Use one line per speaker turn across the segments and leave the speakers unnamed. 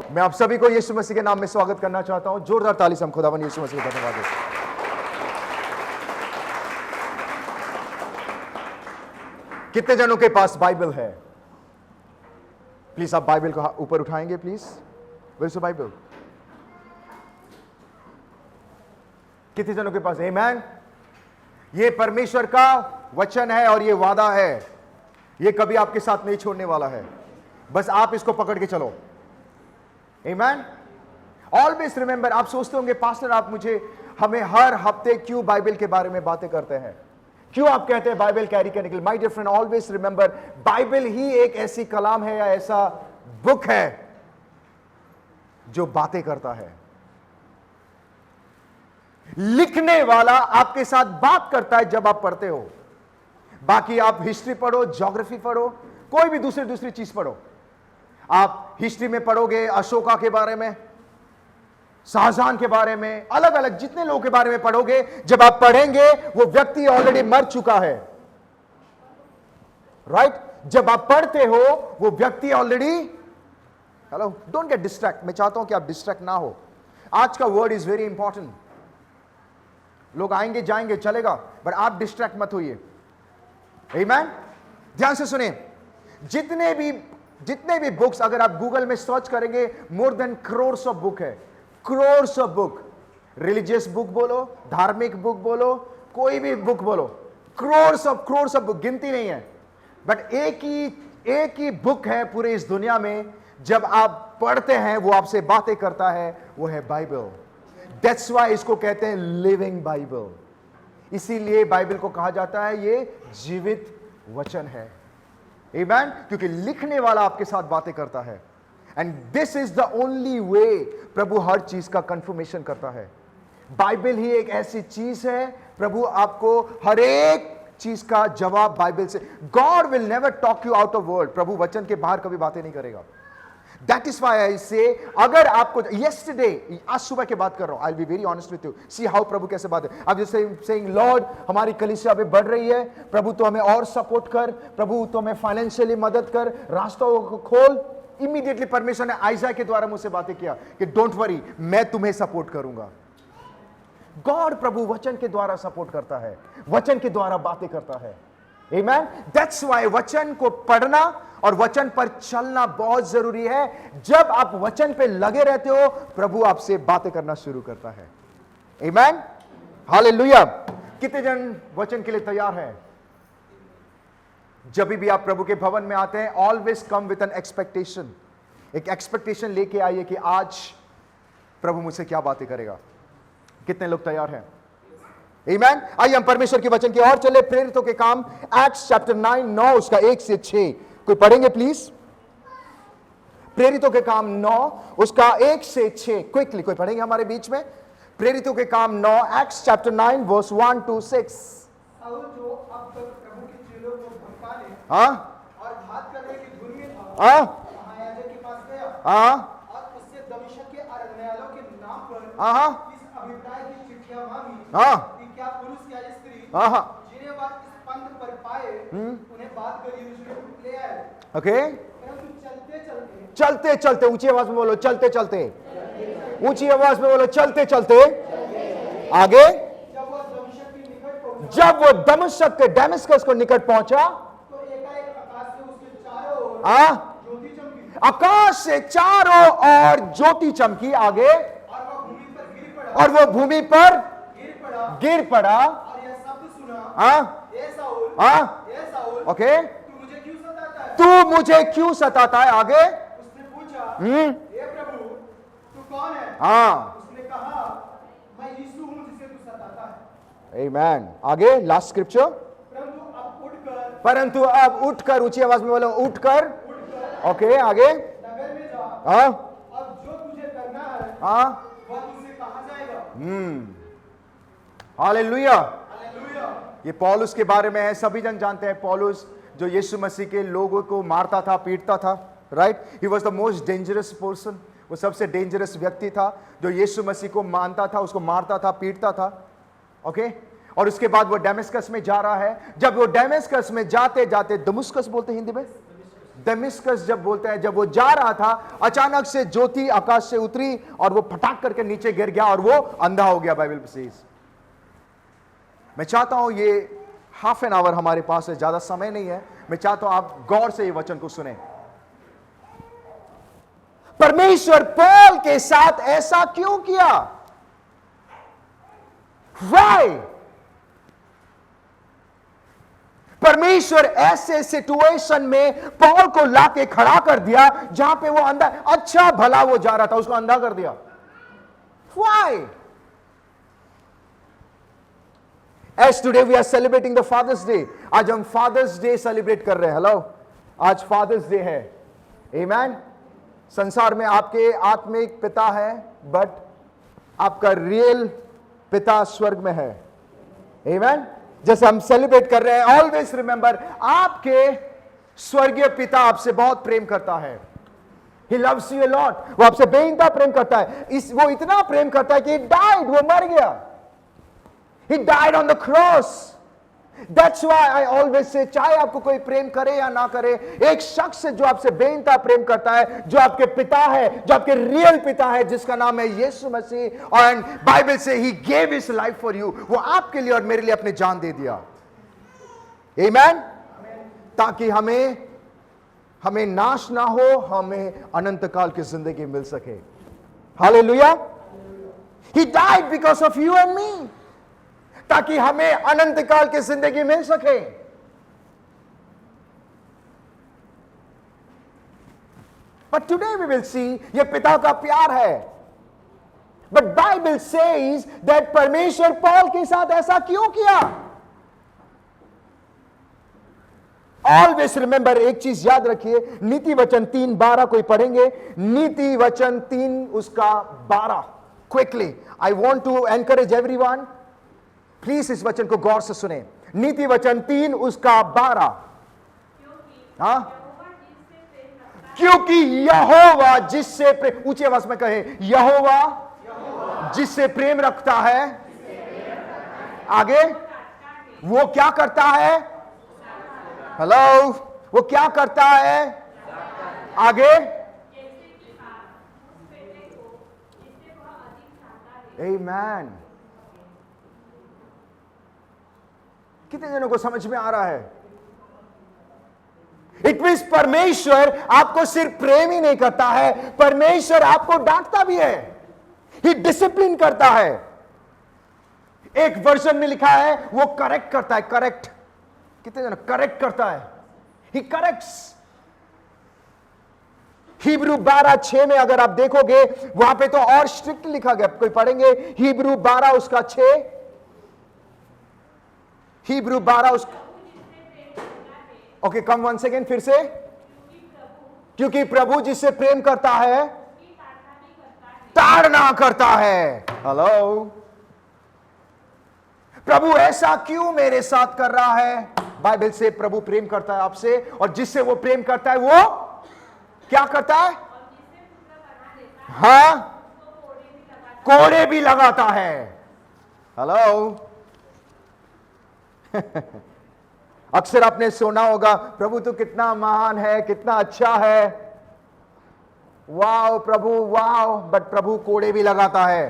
मैं आप सभी को यीशु मसीह के नाम में स्वागत करना चाहता हूं। जोरदार ताली से हम खुदावन यीशु मसीह को धन्यवाद दें। कितने जनों के पास बाइबल है? प्लीज आप बाइबल को ऊपर उठाएंगे please. Where is the Bible? कितने जनों के पास? आमेन। ये परमेश्वर का वचन है और ये वादा है, ये कभी आपके साथ नहीं छोड़ने वाला है। बस आप इसको पकड़ के चलो। आमेन। Always remember. आप सोचते होंगे पास्टर आप हमें हर हफ्ते क्यों बाइबल के बारे में बातें करते हैं, क्यों आप कहते हैं बाइबल कैरी करने के लिए? My dear friend, always remember, Bible ही एक ऐसी कलाम है या ऐसा बुक है जो बातें करता है। लिखने वाला आपके साथ बात करता है जब आप पढ़ते हो। बाकी आप हिस्ट्री पढ़ो, ज्योग्राफी पढ़ो, कोई भी दूसरी चीज पढ़ो। आप हिस्ट्री में पढ़ोगे अशोका के बारे में, शाहजहां के बारे में, अलग अलग जितने लोगों के बारे में पढ़ोगे, जब आप पढ़ेंगे वो व्यक्ति ऑलरेडी मर चुका है। राइट? जब आप पढ़ते हो वो व्यक्ति already, hello, don't get distract. मैं चाहता हूं कि आप डिस्ट्रैक्ट ना हो। आज का वर्ड इज वेरी इंपॉर्टेंट। लोग आएंगे जाएंगे चलेगा, बट आप डिस्ट्रैक्ट मत होइए। आमेन। ध्यान से सुने। जितने भी बुक्स अगर आप गूगल में सर्च करेंगे, more than crores of book है। Crores of book. Religious book बोलो, धार्मिक बुक बोलो, कोई भी बुक बोलो, करोड्स ऑफ बुक, गिनती नहीं है। बट एक ही बुक है पूरे इस दुनिया में, जब आप पढ़ते हैं वो आपसे बातें करता है, वो है बाइबल। दैट्स व्हाई इसको कहते हैं लिविंग बाइबल। इसीलिए बाइबल को कहा जाता है ये जीवित वचन है। आमेन। क्योंकि लिखने वाला आपके साथ बातें करता है। And this is the only way प्रभु हर चीज का कंफर्मेशन करता है। बाइबल ही एक ऐसी चीज है, प्रभु आपको हर एक चीज का जवाब बाइबल से। God will never talk you out of word. प्रभु वचन के बाहर कभी बातें नहीं करेगा। दैट इज व्हाई आई से, अगर आपको यस्टरडे, आज सुबह की बात कर रहा हूं, I will be very honest with you, see how प्रभु कैसे बात है। अब जैसे सेइंग लॉर्ड, हमारी कलीसिया अभी बढ़ रही है, प्रभु तो हमें और सपोर्ट कर, प्रभु तो हमें फाइनेंशियली मदद कर, रास्तों को खोल। इमीडिएटली परमेश्वर ने आइजा के द्वारा मुझसे बातें किया कि डोंट वरी, मैं तुम्हें सपोर्ट करूंगा। गॉड प्रभु वचन के द्वारा सपोर्ट करता है, वचन के द्वारा बातें करता है। आमेन। दैट्स व्हाई वचन को पढ़ना और वचन पर चलना बहुत जरूरी है। जब आप वचन पे लगे रहते हो, प्रभु आपसे बातें करना शुरू करता है। आमेन। हालेलुया। कितने जन वचन के लिए तैयार हैं? जब भी आप प्रभु के भवन में आते हैं, always come with an expectation. एक एक्सपेक्टेशन लेके आइए कि आज प्रभु मुझसे क्या बातें करेगा। कितने लोग तैयार हैं? आमेन। आइए हम परमेश्वर के वचन की ओर चले। प्रेरितों के काम, एक्ट्स चैप्टर 9 उसका 1 से 6 कोई पढ़ेंगे प्लीज? प्रेरितों के काम 9 उसका 1 से 6 क्विकली कोई पढ़ेंगे हमारे बीच में? प्रेरितों के काम 9, एक्ट्स चैप्टर 9 वर्स 1 to 6।
जो अब तक प्रभु के चेलों को धमकाने
और
घात करने की धुन में था, महायाजक के पास गया और उससे दमिश्क के अरण्यवालों के नाम पर इस अभिप्राय की चिट्ठियां मांगी कि क्या पुरुष या स्त्री जिन्हें वह इस पंथ पर पाए उन्हें बात कर यरूशलेम ले आए।
ओके।
परंतु
चलते चलते, ऊंची आवाज में बोलो, चलते चलते, ऊंची आवाज में बोलो, चलते चलते। आगे, जब वो दमिश्क के डेमस्कस को निकट पहुंचा,
तो एकाएक आकाश से उसके चारों ओर ज्योति चमकी।
आकाश से चारों ओर ज्योति चमकी। आगे, और वो भूमि पर गिर पड़ा।
और यह शब्द सुना, ए साउल,
ओके,
तू मुझे क्यों सताता है?
तू मुझे क्यों सताता है? आगे,
उसने पूछा, हे प्रभु, तू कौन है? उसने कहा, मैं यीशु हूं जिसे तू सताता है।
आमेन। आगे, लास्ट स्क्रिप्चर। परंतु अब उठकर, ऊंची आवाज में बोलो, उठकर। ओके, आगे,
नगर में जा, अब जो तुझे करना है वह तुझसे कहा जाएगा।
हालेलुया।
हालेलुया।
ये पौलुस के बारे में है, सभी जन जानते हैं पौलुस जो यीशु मसीह के लोगों को मारता था, पीटता था। Right? He was the most dangerous person. वो सबसे डेंजरस व्यक्ति था जो यीशु मसीह को मानता था, उसको मारता था, पीटता था। ओके। और उसके बाद वो डेमस्कस में जा रहा है। जब वो डेमस्कस में जाते जाते, दमिश्कस बोलते हिंदी में, दमिश्कस जब बोलते हैं, जब वो जा रहा था, अचानक से ज्योति आकाश से उतरी और वो फटाक करके नीचे गिर गया और वो अंधा हो गया। Bible says. मैं चाहता हूं, ये हाफ एन आवर हमारे पास है, ज्यादा समय नहीं है, मैं चाहता हूं आप गौर से ये वचन को सुने। परमेश्वर पॉल के साथ ऐसा क्यों किया? Why? परमेश्वर ऐसे सिचुएशन में पॉल को लाके खड़ा कर दिया जहां पे वो अंधा, अच्छा भला वो जा रहा था, उसको अंधा कर दिया। Why? As today we are celebrating the Father's Day, आज हम फादर्स डे सेलिब्रेट कर रहे हैं। हेलो, आज फादर्स डे है। Amen? संसार में आपके आत्मिक पिता है, बट आपका रियल पिता स्वर्ग में है। Amen? जैसे हम सेलिब्रेट कर रहे हैं, ऑलवेज रिमेंबर, आपके स्वर्गीय पिता आपसे बहुत प्रेम करता है। He loves you a lot. वो आपसे बेइंतहा प्रेम करता है। वो इतना प्रेम करता है कि died, वो मर गया। He died on the cross. That's why I always say, चाहे आपको कोई प्रेम करे या ना करे, एक शख्स है जो आपसे बेइंतहा प्रेम करता है, जो आपके पिता है, जो आपके रियल पिता है, जिसका नाम है यीशु मसीह। और बाइबल से he gave his life for you, वो आपके लिए और मेरे लिए अपनी जान दे दिया। Amen? ताकि हमें नाश ना हो, हमें अनंत काल की जिंदगी मिल सके। Hallelujah. He died because of you and me, ताकि हमें अनंत काल की जिंदगी मिल सके। But today we will see, ये पिता का प्यार है। But Bible says that परमेश्वर पॉल के साथ ऐसा क्यों किया? Always remember, एक चीज याद रखिए, नीति वचन 3:12 कोई पढ़ेंगे? नीति वचन 3 उसका 12। Quickly, I want to encourage everyone, please इस वचन को गौर से सुने। नीति वचन 3 उसका 12। हाँ, क्योंकि यहोवा जिससे प्रेम, ऊंची आवाज में कहे, यहोवा जिससे प्रेम रखता है, आगे वो क्या करता है? हेलो, वो क्या करता है? आगे, आमेन। कितने जनों को समझ में आ रहा है? इट मीन्स परमेश्वर आपको सिर्फ प्रेम ही नहीं करता है, परमेश्वर आपको डांटता भी है। ही डिसिप्लिन करता है। एक वर्जन में लिखा है वो करेक्ट करता है। करेक्ट, कितने जनों करेक्ट करता है? ही करेक्ट्स। हिब्रू 12:6 में अगर आप देखोगे, वहां पे तो और स्ट्रिक्ट लिखा गया। कोई पढ़ेंगे? हिब्रू 12 उसका 6। हिब्रू 12 उसका, ओके, कम वन सेकेंड, फिर से। क्योंकि प्रभु जिससे प्रेम करता है ताड़ना करता है। हेलो, प्रभु ऐसा क्यों मेरे साथ कर रहा है? बाइबल से प्रभु प्रेम करता है आपसे, और जिससे वो प्रेम करता है वो क्या करता है? हाँ, कोड़े भी लगाता है। हेलो, अक्सर आपने सुना होगा, प्रभु तो कितना महान है, कितना अच्छा है, वाओ प्रभु वाओ, बट प्रभु कोड़े भी लगाता है।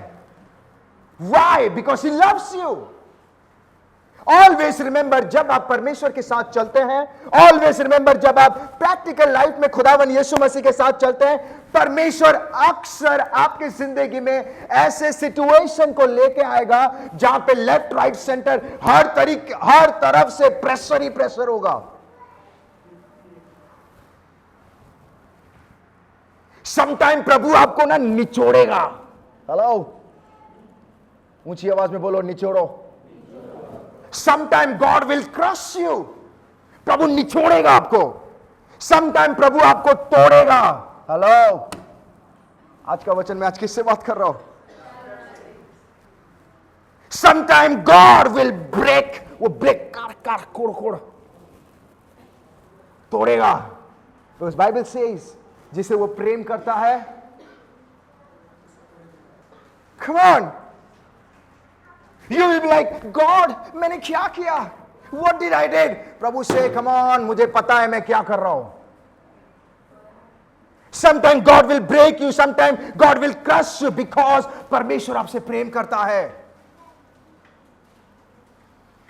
Why? Because he loves you. Always remember, जब आप परमेश्वर के साथ चलते हैं, ऑलवेज रिमेंबर, जब आप प्रैक्टिकल लाइफ में खुदावन यीशु मसीह के साथ चलते हैं, परमेश्वर अक्सर आपकी जिंदगी में ऐसे सिचुएशन को लेके आएगा जहां पे लेफ्ट राइट सेंटर हर तरफ से प्रेशर ही प्रेशर होगा। समटाइम प्रभु आपको ना निचोड़ेगा। हेलो, ऊंची आवाज में बोलो, निचोड़ो। Sometime God will crush you, प्रभु निचोड़ेगा आपको। समटाइम प्रभु आपको तोड़ेगा। हेलो, आज का वचन मैं आज किससे बात कर रहा हूं? समटाइम गॉड विल ब्रेक, वो ब्रेक कर कोड़ तोड़ेगा। बिकॉज़ बाइबल सेज जिसे वो प्रेम करता है, come on, you will be like, God, मैंने क्या किया? What did I did? प्रभु से, come on, मुझे पता है मैं क्या कर रहा हूं। Sometime God will break you, sometime God will crush you, because परमेश्वर आपसे प्रेम करता है।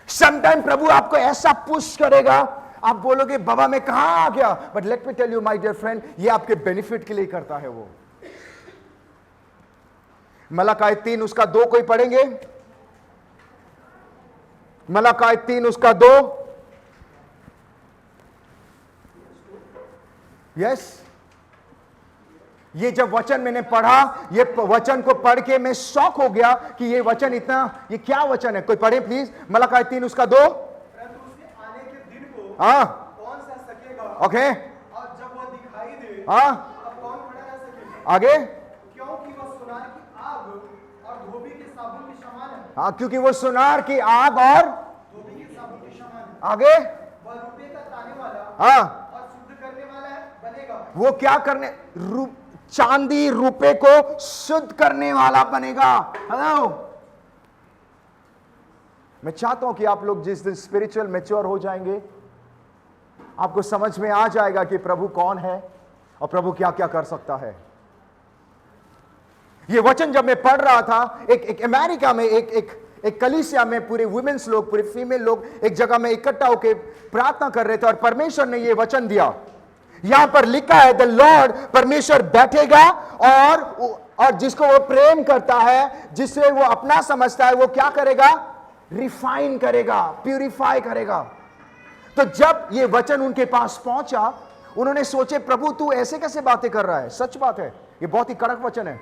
समटाइम प्रभु आपको ऐसा पुश करेगा, आप बोलोगे बाबा मैं कहां आ गया, but let me tell you my dear friend, ये आपके बेनिफिट के लिए करता है वो। मलाकी 3 उसका 2 कोई पढ़ेंगे? मलाकी 3 उसका 2। यस, ये जब वचन मैंने पढ़ा, ये वचन को पढ़ के मैं शॉक हो गया कि ये वचन इतना, ये क्या वचन है? कोई पढ़े प्लीज, मलाकी 3 उसका 2।
परंतु उसके आने के दिन को
हाँ,
कौन सह सकेगा?
ओके,
और जब वह दिखाई दे,
हाँ,
तब कौन खड़ा रह सकेगा?
आगे,
क्योंकि वह सोनार की आग और धोबी के साबुन के समान है।
हाँ, क्योंकि वो सुनार की आग और
धोबी के साबुन के समान है।
आगे,
वह रुपये का ताने वाला
हाँ,
और शुद्ध करने वाला है, बनेगा।
वो क्या करने, चांदी रुपए को शुद्ध करने वाला बनेगा। हेलो, मैं चाहता हूं कि आप लोग जिस दिन स्पिरिचुअल मैच्योर हो जाएंगे, आपको समझ में आ जाएगा कि प्रभु कौन है और प्रभु क्या क्या कर सकता है। ये वचन जब मैं पढ़ रहा था, एक अमेरिका में एक कलीसिया में पूरे वुमेन्स लोग, पूरे फीमेल लोग एक जगह में इकट्ठा होकर प्रार्थना कर रहे थे और परमेश्वर ने ये वचन दिया। यहां पर लिखा है द लॉर्ड, परमेश्वर बैठेगा और जिसको वो प्रेम करता है, जिसे वो अपना समझता है, वो क्या करेगा? रिफाइन करेगा, प्यूरिफाई करेगा। तो जब ये वचन उनके पास पहुंचा, उन्होंने सोचे प्रभु तू ऐसे कैसे बातें कर रहा है? सच बात है, ये बहुत ही कड़क वचन है।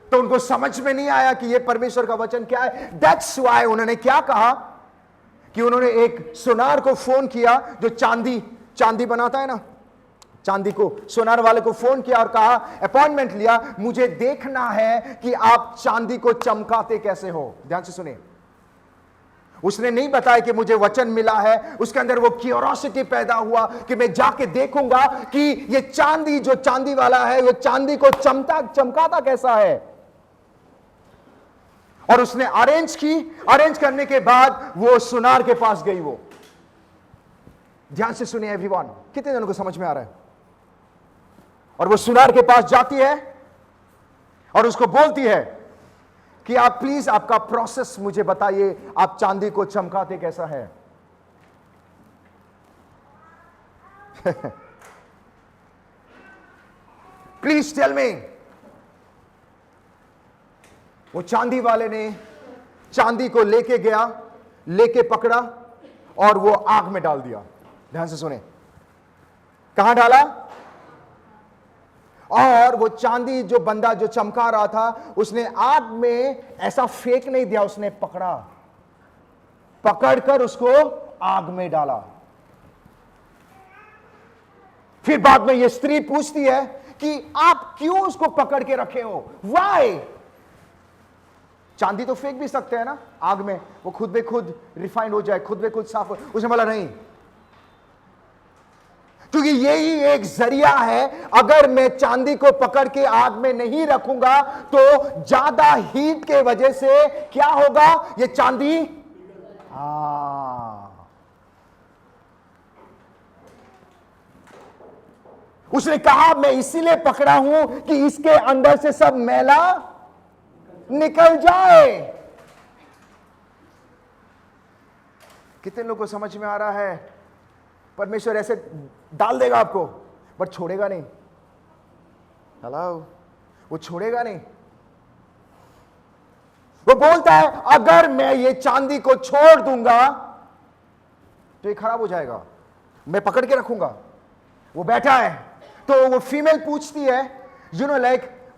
तो उनको समझ में नहीं आया कि ये परमेश्वर का वचन क्या है। दैट्स व्हाई उन्होंने क्या कहा कि उन्होंने एक सुनार को फोन किया, जो चांदी बनाता है ना, चांदी को, सुनार वाले को फोन किया और कहा, अपॉइंटमेंट लिया, मुझे देखना है कि आप चांदी को चमकाते कैसे हो। ध्यान से सुनिए, उसने नहीं बताया कि मुझे वचन मिला है, उसके अंदर वो क्यूरियोसिटी पैदा हुआ कि मैं जाके देखूंगा कि ये चांदी, जो चांदी वाला है, वो चांदी को चमकाता कैसा है। और उसने अरेंज करने के बाद वो सुनार के पास गई। वो, ध्यान से सुनिए एवरीवन, कितने जनों को समझ में आ रहा है? और वो सुनार के पास जाती है और उसको बोलती है कि आप प्लीज आपका प्रोसेस मुझे बताइए, आप चांदी को चमकाते कैसा है। Please tell me. वो चांदी वाले ने चांदी को लेके गया, लेके पकड़ा और वो आग में डाल दिया। ध्यान से सुने, कहां डाला? और वो चांदी, जो बंदा जो चमका रहा था, उसने आग में ऐसा फेंक नहीं दिया, उसने पकड़कर उसको आग में डाला। फिर बाद में ये स्त्री पूछती है कि आप क्यों उसको पकड़ के रखे हो? वाई? चांदी तो फेंक भी सकते हैं ना आग में, वो खुद बे खुद रिफाइंड हो जाए, खुद बे खुद साफ हो। उसने बोला नहीं, क्योंकि यही एक जरिया है। अगर मैं चांदी को पकड़ के आग में नहीं रखूंगा तो ज्यादा हीट के वजह से क्या होगा? ये चांदी उसने कहा मैं इसीलिए पकड़ा हूं कि इसके अंदर से सब मैला निकल जाए। कितने लोगों को समझ में आ रहा है? परमेश्वर ऐसे डाल देगा आपको, बट छोड़ेगा नहीं। हेलो, वो छोड़ेगा नहीं। वो बोलता है अगर मैं ये चांदी को छोड़ दूंगा तो ये खराब हो जाएगा, मैं पकड़ के रखूंगा। वो बैठा है, तो वो फीमेल पूछती है,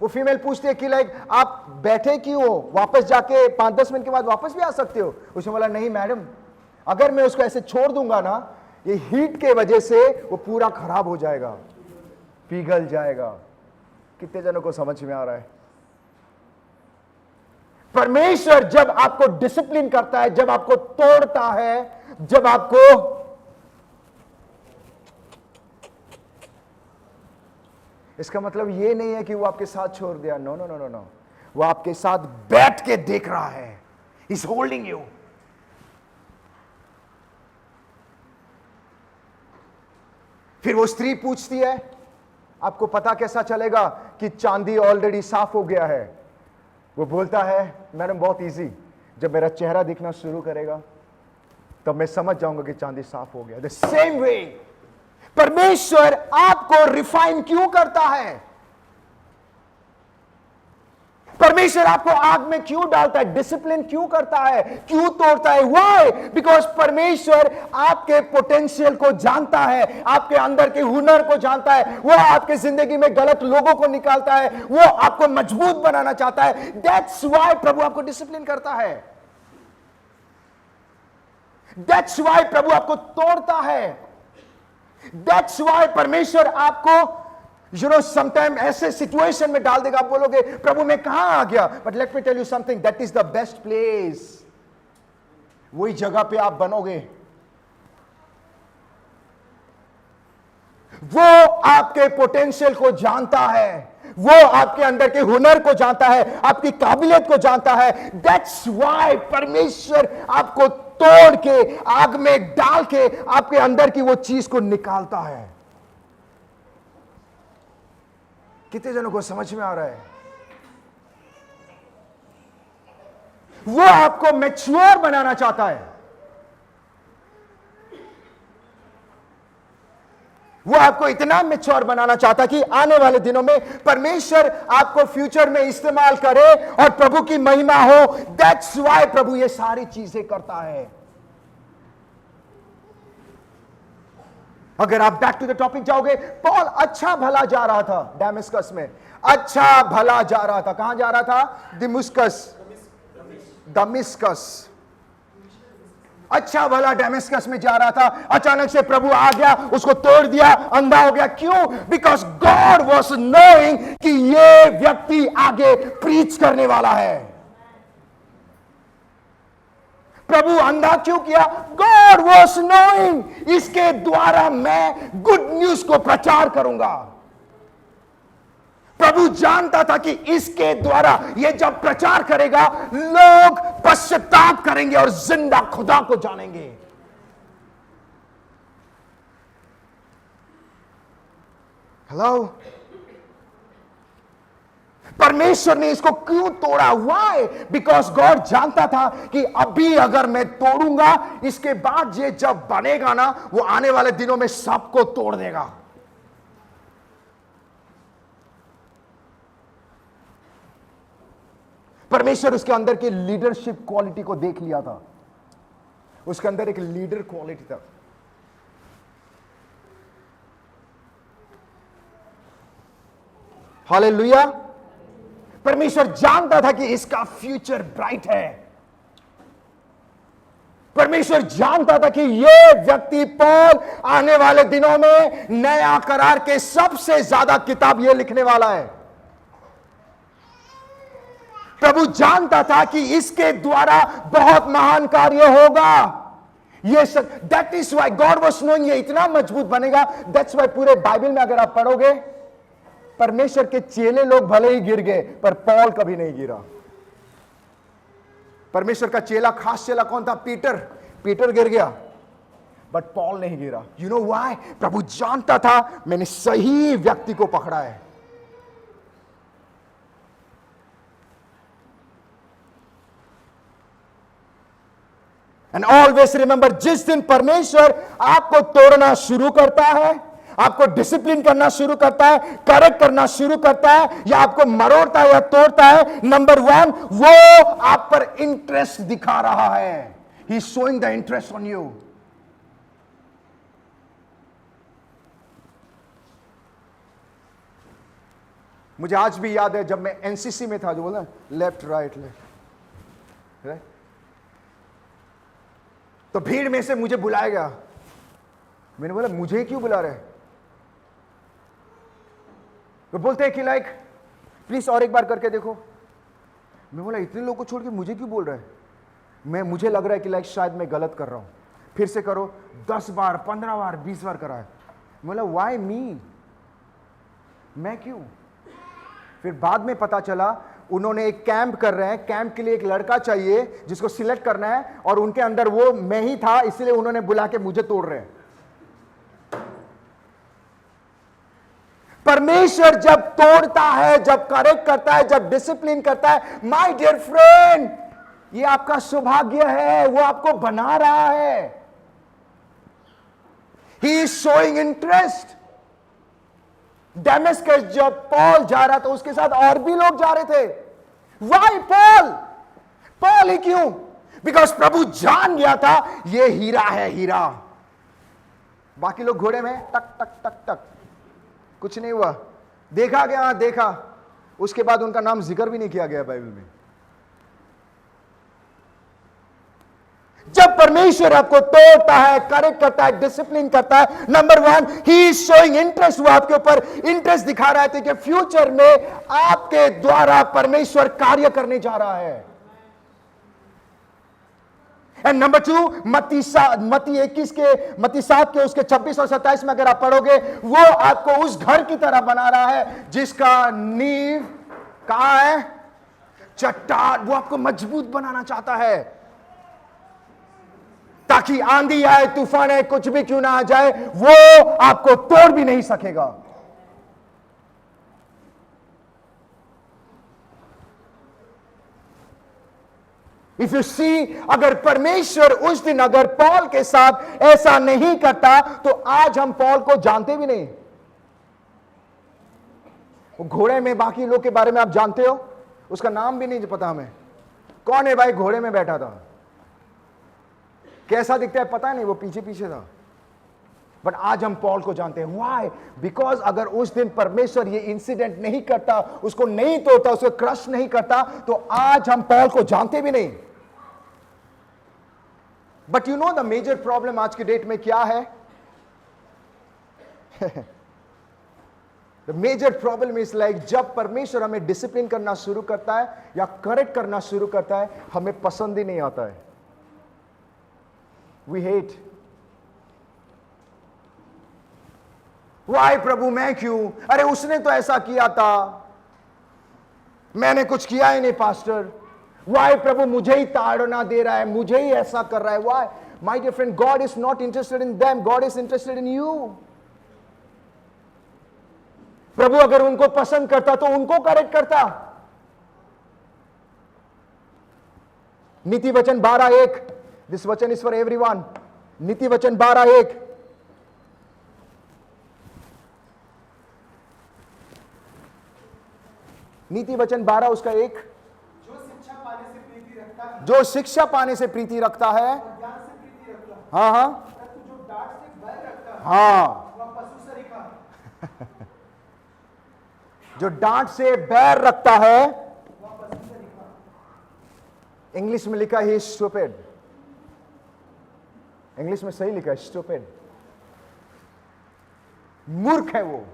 वो फीमेल पूछती है कि आप बैठे क्यों हो? वापस जाके 5-10 मिनट के बाद वापस भी आ सकते हो। उसने बोला नहीं मैडम, अगर मैं उसको ऐसे छोड़ दूंगा ना, ये हीट के वजह से वो पूरा खराब हो जाएगा, पिघल जाएगा। कितने जनों को समझ में आ रहा है? परमेश्वर जब आपको डिसिप्लिन करता है, जब आपको तोड़ता है, जब आपको इसका मतलब ये नहीं है कि वो आपके साथ छोड़ दिया। No no no no no, वो आपके साथ बैठ के देख रहा है। Is holding you. फिर वो स्त्री पूछती है, आपको पता कैसा चलेगा कि चांदी ऑलरेडी साफ हो गया है? वो बोलता है, मैडम बहुत इजी, जब मेरा चेहरा दिखना शुरू करेगा तब मैं समझ जाऊंगा कि चांदी साफ हो गया। द सेम वे परमेश्वर आपको रिफाइन क्यों करता है? परमेश्वर आपको आग में क्यों डालता है? डिसिप्लिन क्यों करता है? क्यों तोड़ता है? व्हाई? बिकॉज परमेश्वर आपके पोटेंशियल को जानता है, आपके अंदर के हुनर को जानता है। वो आपके जिंदगी में गलत लोगों को निकालता है, वो आपको मजबूत बनाना चाहता है। दैट्स व्हाई प्रभु आपको डिसिप्लिन करता है। दैट्स व्हाई प्रभु आपको तोड़ता है। दैट्स व्हाई परमेश्वर आपको समटाइम ऐसे सिचुएशन में डाल देगा, आप बोलोगे प्रभु मैं कहां आ गया? But let me tell you something, that is the best place. वही जगह पे आप बनोगे। वो आपके पोटेंशियल को जानता है, वो आपके अंदर के हुनर को जानता है, आपकी काबिलियत को जानता है। दैट्स व्हाई परमेश्वर आपको तोड़ के आग में डाल के आपके अंदर की वो चीज को निकालता है। कितने जनों को समझ में आ रहा है? वो आपको मैच्योर बनाना चाहता है। वो आपको इतना मैच्योर बनाना चाहता है कि आने वाले दिनों में परमेश्वर आपको फ्यूचर में इस्तेमाल करे और प्रभु की महिमा हो। दैट्स व्हाई प्रभु ये सारी चीजें करता है। अगर आप बैक टू द टॉपिक जाओगे, पॉल अच्छा भला जा रहा था दमिश्कस में, अच्छा भला जा रहा था। कहां जा रहा था? दमिश्कस। अच्छा भला दमिश्कस में जा रहा था, अचानक से प्रभु आ गया, उसको तोड़ दिया, अंधा हो गया। क्यों? बिकॉज गॉड वॉज नोइंग कि ये व्यक्ति आगे प्रीच करने वाला है। प्रभु अंधा क्यों किया? गॉड वॉज नोइंग इसके द्वारा मैं गुड न्यूज को प्रचार करूंगा। प्रभु जानता था कि इसके द्वारा ये जब प्रचार करेगा लोग पश्चाताप करेंगे और जिंदा खुदा को जानेंगे। हेलो, परमेश्वर ने इसको क्यों तोड़ा? व्हाई? बिकॉज गॉड जानता था कि अभी अगर मैं तोड़ूंगा, इसके बाद ये जब बनेगा ना, वो आने वाले दिनों में सबको तोड़ देगा। परमेश्वर उसके अंदर की लीडरशिप क्वालिटी को देख लिया था। उसके अंदर एक लीडर क्वालिटी था। हालेलुया। परमेश्वर जानता था कि इसका फ्यूचर ब्राइट है। परमेश्वर जानता था कि यह व्यक्ति पॉल आने वाले दिनों में नया करार के सबसे ज्यादा किताब यह लिखने वाला है। प्रभु जानता था कि इसके द्वारा बहुत महान कार्य होगा। ये that is why God was knowing ये इतना मजबूत बनेगा। दैट्स व्हाई पूरे बाइबल में अगर आप पढ़ोगे, परमेश्वर के चेले लोग भले ही गिर गए पर पॉल कभी नहीं गिरा। परमेश्वर का चेला, खास चेला कौन था? पीटर। पीटर गिर गया बट पॉल नहीं गिरा। You know why? प्रभु जानता था मैंने सही व्यक्ति को पकड़ा है। एंड ऑलवेज रिमेंबर, जिस दिन परमेश्वर आपको तोड़ना शुरू करता है, आपको डिसिप्लिन करना शुरू करता है, करेक्ट करना शुरू करता है, या आपको मरोड़ता है या तोड़ता है, नंबर 1, वो आप पर इंटरेस्ट दिखा रहा है। He is showing the interest on you. मुझे आज भी याद है जब मैं एनसीसी में था, जो बोला लेफ्ट राइट लेफ्ट राइट, तो भीड़ में से मुझे बुलाया गया। मैंने बोला मुझे क्यों बुला रहे? तो बोलते हैं कि लाइक प्लीज और एक बार करके देखो। मैं बोला इतने लोगों को छोड़ के मुझे क्यों बोल रहे हैं? मुझे लग रहा है कि लाइक शायद मैं गलत कर रहा हूं। फिर से करो, 10 बार 15 बार 20 बार कराए। बोला व्हाई मी? मैं क्यों? फिर बाद में पता चला उन्होंने एक कैंप कर रहे हैं, कैंप के लिए एक लड़का चाहिए जिसको सिलेक्ट करना है, और उनके अंदर वो मैं ही था, इसलिए उन्होंने बुला के मुझे तोड़ रहे हैं। परमेश्वर जब तोड़ता है, जब करेक्ट करता है, जब डिसिप्लिन करता है, माय डियर फ्रेंड, ये आपका सौभाग्य है, वो आपको बना रहा है। He is showing interest. Damascus जब पॉल जा रहा था, उसके साथ और भी लोग जा रहे थे। Y Paul? पॉल ही क्यों? बिकॉज प्रभु जान गया था ये हीरा है, हीरा। बाकी लोग घोड़े में टक टक टक टक, कुछ नहीं हुआ। देखा गया, देखा, उसके बाद उनका नाम जिक्र भी नहीं किया गया बाइबल में। जब परमेश्वर आपको तोड़ता है, करेक्ट करता है, डिसिप्लिन करता है, number 1, he is showing interest. वो आपके ऊपर इंटरेस्ट दिखा रहा है कि फ्यूचर में आपके द्वारा परमेश्वर कार्य करने जा रहा है। एंड नंबर 2, मत्ती 7 के उसके 26 और 27 में अगर आप पढ़ोगे, वो आपको उस घर की तरह बना रहा है जिसका नींव कहां है? चट्टान। वो आपको मजबूत बनाना चाहता है ताकि आंधी आए, तूफान आए, कुछ भी क्यों ना आ जाए, वो आपको तोड़ भी नहीं सकेगा। इफ यू सी, अगर परमेश्वर उस दिन अगर पॉल के साथ ऐसा नहीं करता तो आज हम पॉल को जानते भी नहीं। वो घोड़े में बाकी लोग के बारे में आप जानते हो, उसका नाम भी नहीं पता हमें। कौन है भाई घोड़े में बैठा था, कैसा दिखता है पता नहीं, वो पीछे पीछे था। बट आज हम पॉल को जानते हैं। व्हाई? बिकॉज अगर उस दिन परमेश्वर ये इंसिडेंट नहीं करता, उसको नहीं तोड़ता, उसको क्रश नहीं करता, तो आज हम पॉल को जानते भी नहीं। But you know the major problem आज की डेट में क्या है? The major problem is like, जब परमेश्वर हमें डिसिप्लिन करना शुरू करता है या करेक्ट करना शुरू करता है, हमें पसंद ही नहीं आता है। We hate. वाई प्रभु मैं क्यों? अरे उसने तो ऐसा किया था, मैंने कुछ किया ही नहीं पास्टर। वाई प्रभु मुझे ही ताड़ना दे रहा है, मुझे ही ऐसा कर रहा है? Why? My dear friend, God is not interested in them, God is interested in you. प्रभु अगर उनको पसंद करता तो उनको करेक्ट करता। नीति वचन 12:1, दिस वचन इज फॉर एवरीवन। नीति वचन 12:1, नीति वचन 12 उसका 1, जो शिक्षा पाने से प्रीति रखता है, हाँ हाँ हाँ, जो डांट से बैर रखता है, इंग्लिश में लिखा है स्टूपिड। इंग्लिश में सही लिखा है स्टूपिड। मूर्ख है वो।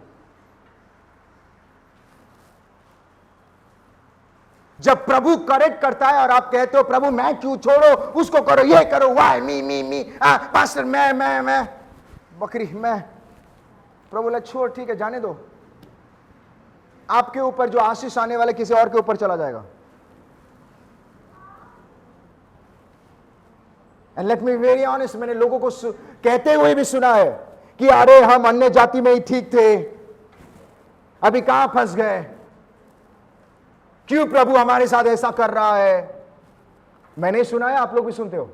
जब प्रभु करेक्ट करता है और आप कहते हो प्रभु मैं क्यों, छोड़ो उसको, करो ये करो, वाई मी पास्टर मैं बकरी मैं। प्रभु बोला छोड़, ठीक है जाने दो। आपके ऊपर जो आशीष आने वाले किसी और के ऊपर चला जाएगा। And let me very honest, मैंने लोगों को कहते हुए भी सुना है कि अरे हम अन्य जाति में ही ठीक थे, अभी कहां फंस गए, क्यों प्रभु हमारे साथ ऐसा कर रहा है। मैंने सुना है, आप लोग भी सुनते हो।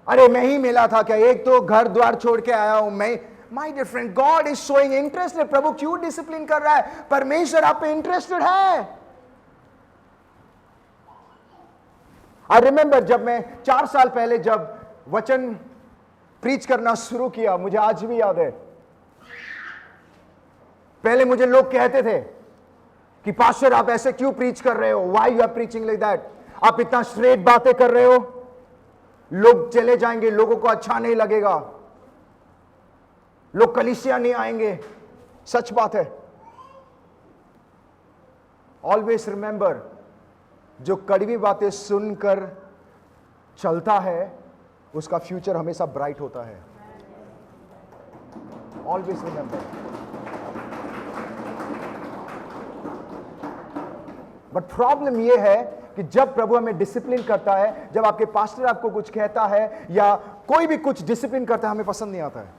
अरे मैं ही मिला था क्या, एक तो घर द्वार छोड़ के आया हूं मैं। My dear friend, God is showing interest. प्रभु क्यों डिसिप्लिन कर रहा है? परमेश्वर आप पे इंटरेस्टेड है। आई रिमेंबर जब मैं 4 साल पहले जब वचन प्रीच करना शुरू किया, मुझे आज भी याद है, पहले मुझे लोग कहते थे कि पास्टर आप ऐसे क्यों प्रीच कर रहे हो, why you are preaching like that, आप इतना स्ट्रेट बातें कर रहे हो, लोग चले जाएंगे, लोगों को अच्छा नहीं लगेगा, लोग कलीसिया नहीं आएंगे। सच बात है। ऑलवेज रिमेंबर, जो कड़वी बातें सुनकर चलता है उसका फ्यूचर हमेशा ब्राइट होता है। Always remember. बट प्रॉब्लम यह है कि जब प्रभु हमें डिसिप्लिन करता है, जब आपके पास्टर आपको कुछ कहता है या कोई भी कुछ डिसिप्लिन करता है, हमें पसंद नहीं आता है।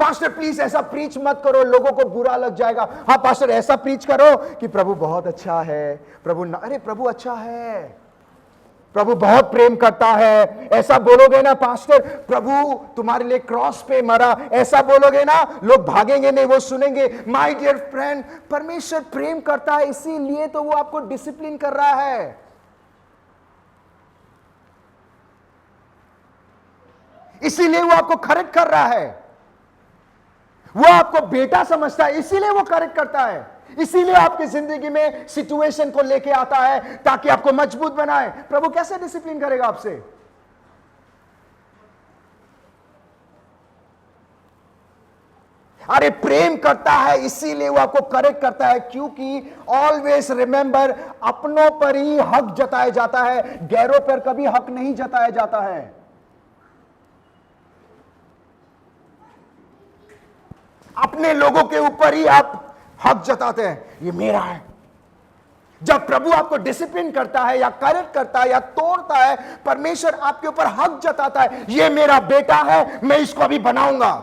पास्टर प्लीज ऐसा प्रीच मत करो, लोगों को बुरा लग जाएगा। हाँ पास्टर ऐसा प्रीच करो कि प्रभु बहुत अच्छा है, अरे प्रभु अच्छा है, प्रभु बहुत प्रेम करता है। ऐसा बोलोगे ना पास्टर, प्रभु तुम्हारे लिए क्रॉस पे मरा, ऐसा बोलोगे ना, लोग भागेंगे नहीं, वो सुनेंगे। माय डियर फ्रेंड, परमेश्वर प्रेम करता है, इसीलिए तो वो आपको डिसिप्लिन कर रहा है। इसीलिए वो आपको करेक्ट कर रहा है। वो आपको बेटा समझता है, इसीलिए वो करेक्ट करता है। इसीलिए आपकी जिंदगी में सिचुएशन को लेके आता है ताकि आपको मजबूत बनाए। प्रभु कैसे डिसिप्लिन करेगा आपसे? अरे प्रेम करता है, इसीलिए वो आपको करेक्ट करता है, क्योंकि ऑलवेज रिमेंबर, अपनों पर ही हक जताया जाता है, गैरों पर कभी हक नहीं जताया जाता है। अपने लोगों के ऊपर ही आप हक जताते हैं, ये मेरा है। जब प्रभु आपको डिसिप्लिन करता है या करेक्ट करता है या तोड़ता है, परमेश्वर आपके ऊपर हक जताता है, ये मेरा बेटा है, मैं इसको अभी बनाऊंगा।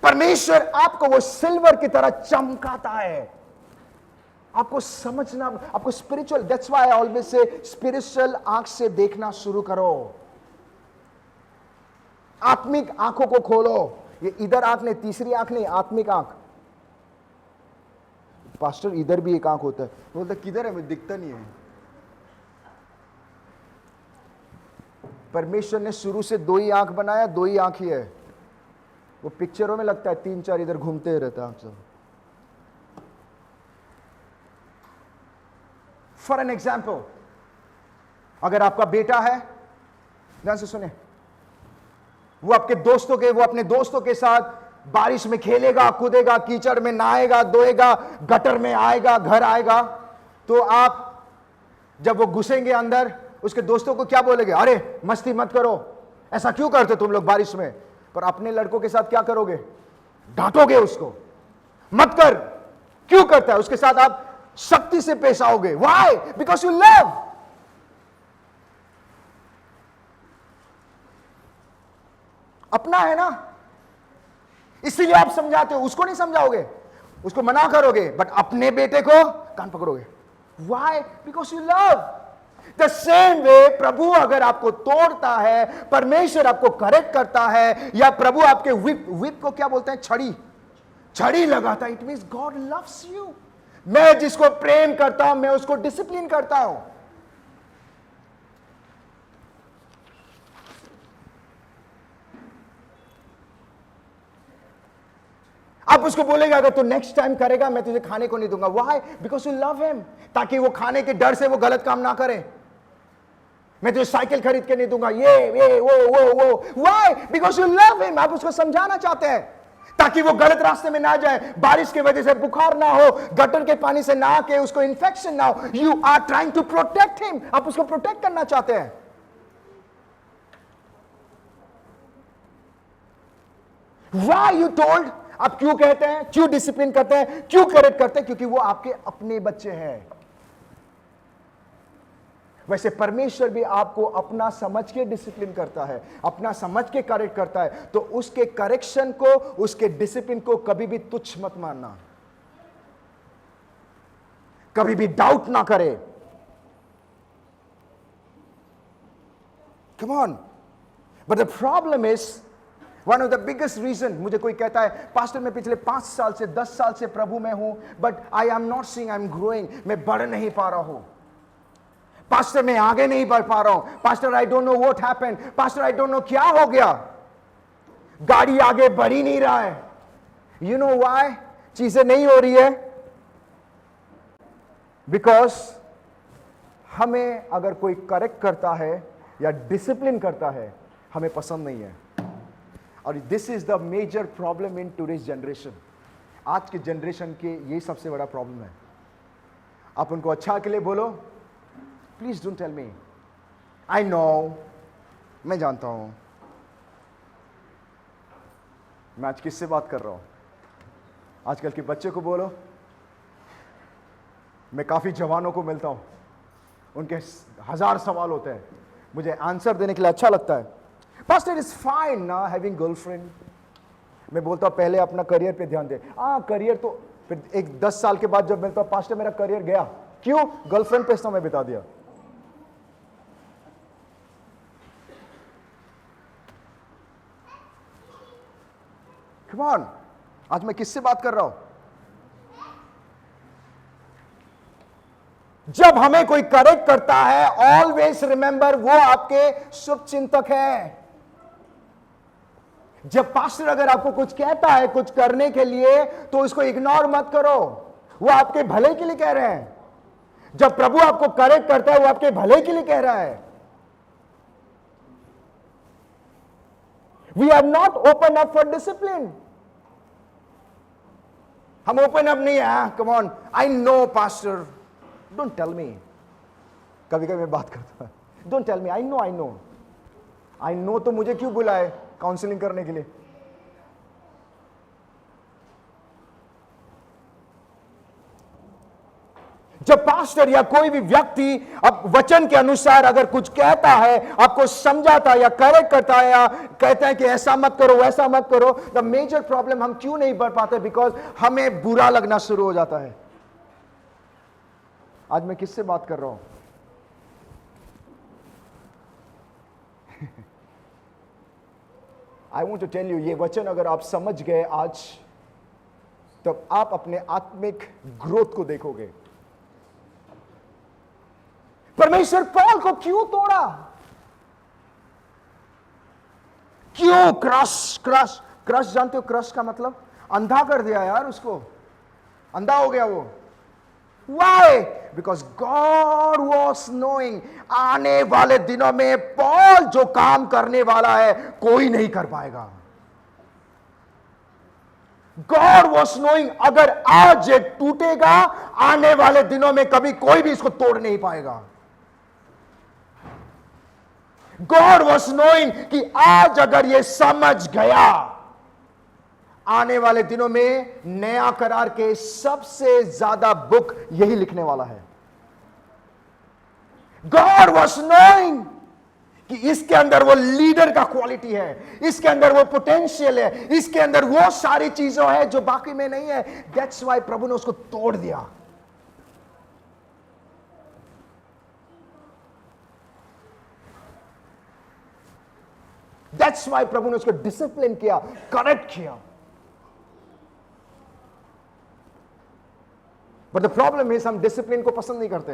परमेश्वर आपको वो सिल्वर की तरह चमकाता है। आपको समझना, आपको spiritual, that's why I always say spiritual आंख से देखना शुरू करो। आत्मिक आंखों को खोलो। ये इधर आंख नहीं, तीसरी आंख नहीं, आत्मिक आंख। पास्टर इधर भी एक आंख होता है, बोलता किधर है, मुझे दिखता नहीं है। परमेश्वर ने शुरू से दो ही आंख बनाया, दो ही आंख ही है। वो पिक्चरों में लगता है तीन चार इधर घूमते रहता है आंख सब। फॉर एन एग्जाम्पल, अगर आपका बेटा है, ध्यान से सुने, वो अपने दोस्तों के साथ बारिश में खेलेगा, कूदेगा, कीचड़ में नहाएगा, धोएगा, गटर में आएगा, घर आएगा, तो आप जब वो घुसेंगे अंदर, उसके दोस्तों को क्या बोलेंगे? अरे मस्ती मत करो, ऐसा क्यों करते तुम लोग बारिश में? पर अपने लड़कों के साथ क्या करोगे? डांटोगे उसको, मत कर। क्यों करता है? उसके साथ आप शक्ति से पेश आओगे। व्हाई? Because you love. अपना है ना, इसीलिए आप समझाते हो, उसको नहीं समझाओगे, उसको मना करोगे, बट अपने बेटे को कान पकड़ोगे। Why? Because you love. The same way, प्रभु अगर आपको तोड़ता है, परमेश्वर आपको करेक्ट करता है, या प्रभु आपके विप को क्या बोलते हैं? छड़ी लगाता है, it means God loves you. मैं जिसको प्रेम करता हूं, मैं उसको डिसिप्लिन करता हूं। आप उसको बोलेगा अगर तू नेक्स्ट टाइम करेगा मैं तुझे खाने को नहीं दूंगा। Why? Because you love him, ताकि वो खाने के डर से वो गलत काम ना करे। मैं तुझे साइकिल खरीद के नहीं दूंगा, ये वो। Why? Because you love him. आप उसको समझाना चाहते हैं ताकि वो गलत रास्ते में ना जाए, बारिश की वजह से बुखार ना हो, गटर के पानी से नहा के उसको इंफेक्शन ना हो। You are trying to protect him. आप उसको प्रोटेक्ट करना चाहते हैं। Why you told? आप क्यों कहते हैं, क्यों डिसिप्लिन करते हैं, क्यों करेक्ट करते हैं? क्योंकि वो आपके अपने बच्चे हैं। वैसे परमेश्वर भी आपको अपना समझ के डिसिप्लिन करता है, अपना समझ के करेक्ट करता है। तो उसके करेक्शन को, उसके डिसिप्लिन को कभी भी तुच्छ मत मानना, कभी भी डाउट ना करे। Come on. But the problem is, one of the biggest reason, मुझे कोई कहता है पास्टर मैं पिछले 5 साल से 10 साल से प्रभु में हूं, but I am not seeing, I am growing, मैं बढ़ नहीं पा रहा हूं। पास्टर मैं आगे नहीं बढ़ पा रहा हूं। Pastor I don't know what happened. Pastor I don't know क्या हो गया, गाड़ी आगे बढ़ ही नहीं रहा है। यू नो व्हाई चीजें नहीं हो रही है? बिकॉज हमें अगर कोई करेक्ट करता है या डिसिप्लिन करता है, हमें पसंद नहीं है। और this is the major problem in today's generation. आज के जनरेशन के ये सबसे बड़ा प्रॉब्लम है। आप उनको अच्छा के लिए बोलो, please don't tell me, I know, मैं जानता हूं। मैं आज किससे बात कर रहा हूं? आजकल के बच्चे को बोलो, मैं काफी जवानों को मिलता हूं, उनके 1000 सवाल होते हैं, मुझे आंसर देने के लिए अच्छा लगता है। पास्टर इज फाइन ना हैविंग गर्लफ्रेंड। मैं बोलता हूं पहले अपना करियर पे ध्यान दे। करियर तो फिर एक 10 साल के बाद जब मिलता हूं, पास्टर मेरा करियर गया, क्यों? गर्लफ्रेंड पे समय बिता दिया। Come on, आज मैं किससे बात कर रहा हूं? जब हमें कोई करेक्ट करता है, ऑलवेज रिमेंबर वो आपके शुभ चिंतक है। जब पास्टर अगर आपको कुछ कहता है कुछ करने के लिए, तो उसको इग्नोर मत करो, वो आपके भले के लिए कह रहे हैं। जब प्रभु आपको करेक्ट करता है, वो आपके भले के लिए कह रहा है। We are not open up for discipline. हम ओपन अप नहीं है। Come on, I know pastor, don't tell me. कभी कभी मैं बात करता हूं, don't tell me, I know, I know, I know. तो मुझे क्यों बुलाए काउंसलिंग करने के लिए? जब पास्टर या कोई भी व्यक्ति अब वचन के अनुसार अगर कुछ कहता है, आपको समझाता है या करेक्ट करता है या कहता है कि ऐसा मत करो वैसा मत करो, द मेजर प्रॉब्लम हम क्यों नहीं बढ़ पाते? बिकॉज हमें बुरा लगना शुरू हो जाता है। आज मैं किससे बात कर रहा हूं? I want to tell you, ये वचन अगर आप समझ गए आज, तब आप अपने आत्मिक ग्रोथ को देखोगे। परमेश्वर पॉल को क्यों तोड़ा? क्यों? क्रश, क्रश, क्रश जानते हो क्रश का मतलब? अंधा कर दिया यार उसको, अंधा हो गया वो। Why? Because God was knowing आने वाले दिनों में पॉल जो काम करने वाला है कोई नहीं कर पाएगा। God was knowing अगर आज ये टूटेगा, आने वाले दिनों में कभी कोई भी इसको तोड़ नहीं पाएगा। God was knowing कि आज अगर ये समझ गया, आने वाले दिनों में नया करार के सबसे ज्यादा बुक यही लिखने वाला है। God was knowing कि इसके अंदर वो लीडर का क्वालिटी है, इसके अंदर वो पोटेंशियल है, इसके अंदर वो सारी चीजें हैं जो बाकी में नहीं है। That's why प्रभु ने उसको तोड़ दिया। That's why प्रभु ने उसको डिसिप्लिन किया, करेक्ट किया। बट द प्रॉब्लम इज हम डिसिप्लिन को पसंद नहीं करते।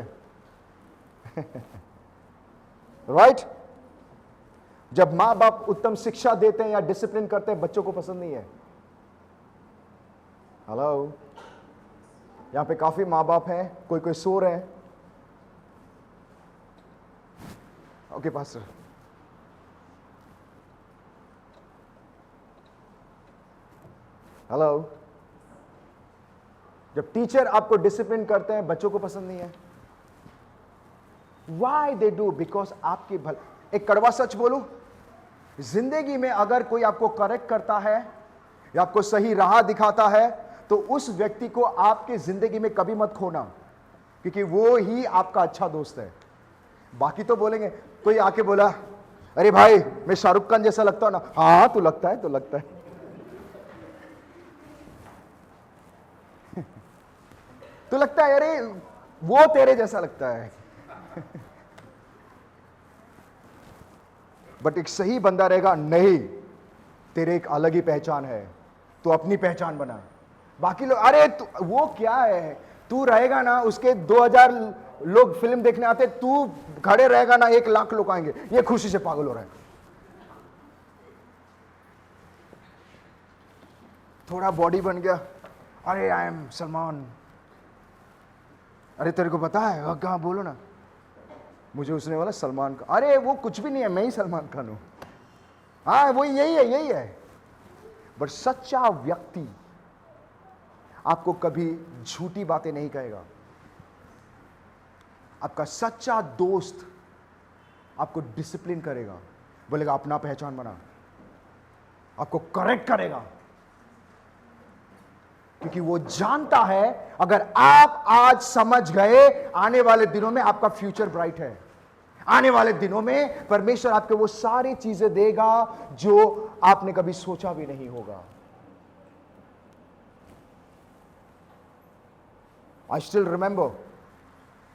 राइट? जब मां बाप उत्तम शिक्षा देते हैं या डिसिप्लिन करते हैं, बच्चों को पसंद नहीं है। हेलो, यहां पे काफी मां बाप हैं, कोई कोई सो रहे हैं। Okay pastor, hello. जब टीचर आपको डिसिप्लिन करते हैं, बच्चों को पसंद नहीं है। Why they do? Because आपकी भल। एक कड़वा सच बोलूं, जिंदगी में अगर कोई आपको करेक्ट करता है या आपको सही राह दिखाता है, तो उस व्यक्ति को आपकी जिंदगी में कभी मत खोना, क्योंकि वो ही आपका अच्छा दोस्त है। बाकी तो बोलेंगे, कोई आके बोला, अरे भाई मैं शाहरुख खान जैसा लगता हूं ना? हाँ तू लगता है, तो लगता है। तो लगता है, अरे वो तेरे जैसा लगता है। बट एक सही बंदा रहेगा, नहीं तेरे एक अलग ही पहचान है, तो अपनी पहचान बना। बाकी लोग, अरे वो क्या है, तू रहेगा ना, उसके 2000 लोग फिल्म देखने आते, तू खड़े रहेगा ना, 1 लाख लोग आएंगे, ये खुशी से पागल हो रहा है। थोड़ा बॉडी बन गया, अरे आई एम सलमान। अरे तेरे को पता है कहाँ, बोलो ना। मुझे उसने बोला सलमान खान। अरे वो कुछ भी नहीं है, मैं ही सलमान खान हूं। हाँ वो यही है, यही है। बट सच्चा व्यक्ति आपको कभी झूठी बातें नहीं कहेगा। आपका सच्चा दोस्त आपको डिसिप्लिन करेगा, बोलेगा अपना पहचान बना, आपको करेक्ट करेगा। क्योंकि वो जानता है अगर आप आज समझ गए, आने वाले दिनों में आपका फ्यूचर ब्राइट है। आने वाले दिनों में परमेश्वर आपको वो सारी चीजें देगा जो आपने कभी सोचा भी नहीं होगा। आई स्टिल रिमेंबर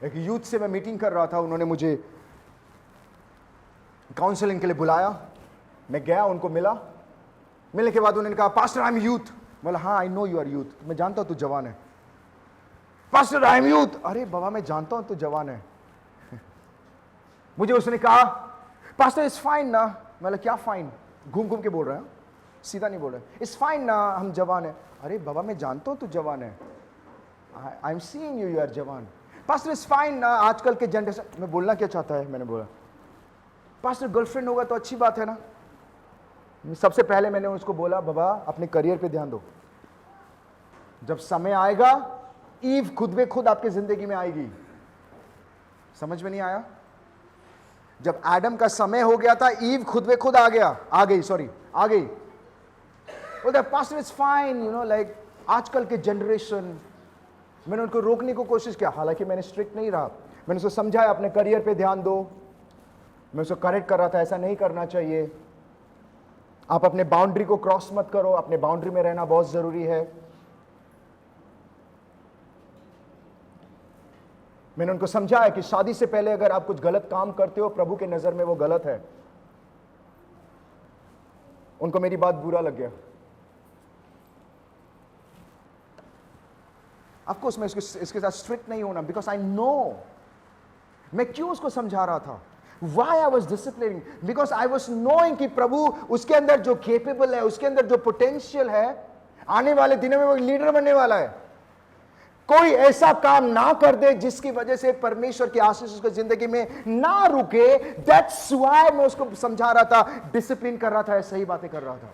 एक यूथ से मैं मीटिंग कर रहा था, उन्होंने मुझे काउंसलिंग के लिए बुलाया। मैं गया, उनको मिला। मिलने के बाद उन्होंने कहा, पास्टर आई एम यूथ। बोला, हाँ I know you are youth, मैं जानता हूं तू जवान है। Pastor I am youth. अरे बाबा मैं जानता हूं तू जवान है। मुझे उसने कहा, पास्टर इट्स फाइन ना। मतलब क्या फाइन? घूम घूम के बोल रहे हैं, सीधा नहीं बोल रहे। इट्स फाइन ना, हम जवान है। अरे बाबा मैं जानता हूं तू जवान है, I am seeing you are जवान। पास्टर इट्स फाइन ना, आजकल के जनरेशन में बोलना क्या चाहता है? मैंने बोला, पास्टर गर्लफ्रेंड होगा तो अच्छी बात है ना। सबसे पहले मैंने उसको बोला, बाबा अपने करियर पे ध्यान दो। जब समय आएगा, ईव खुद ब खुद आपकी जिंदगी में आएगी। समझ में नहीं आया? जब एडम का समय हो गया था, ईव खुद ब खुद आ गई। बोलते pastor it's fine, you know like आजकल के जनरेशन। मैंने उनको रोकने को कोशिश किया, हालांकि मैंने स्ट्रिक्ट नहीं रहा। मैंने उसको समझाया अपने करियर पे ध्यान दो। मैं उसको करेक्ट कर रहा था, ऐसा नहीं करना चाहिए, आप अपने बाउंड्री को क्रॉस मत करो, अपने बाउंड्री में रहना बहुत जरूरी है। मैंने उनको समझाया कि शादी से पहले अगर आप कुछ गलत काम करते हो, प्रभु के नजर में वो गलत है। उनको मेरी बात बुरा लग गया। ऑफ कोर्स मैं इसके साथ स्ट्रिक्ट नहीं होना, बिकॉज आई नो। मैं क्यों उसको समझा रहा था? Why I was disciplining? Because I was knowing कि प्रभु उसके अंदर जो capable है, उसके अंदर जो potential है, आने वाले दिनों में वो लीडर बनने वाला है। कोई ऐसा काम ना कर दे जिसकी वजह से परमेश्वर की आशीष उसकी जिंदगी में ना रुके। That's why मैं उसको समझा रहा था, डिसिप्लिन कर रहा था, सही बातें कर रहा था।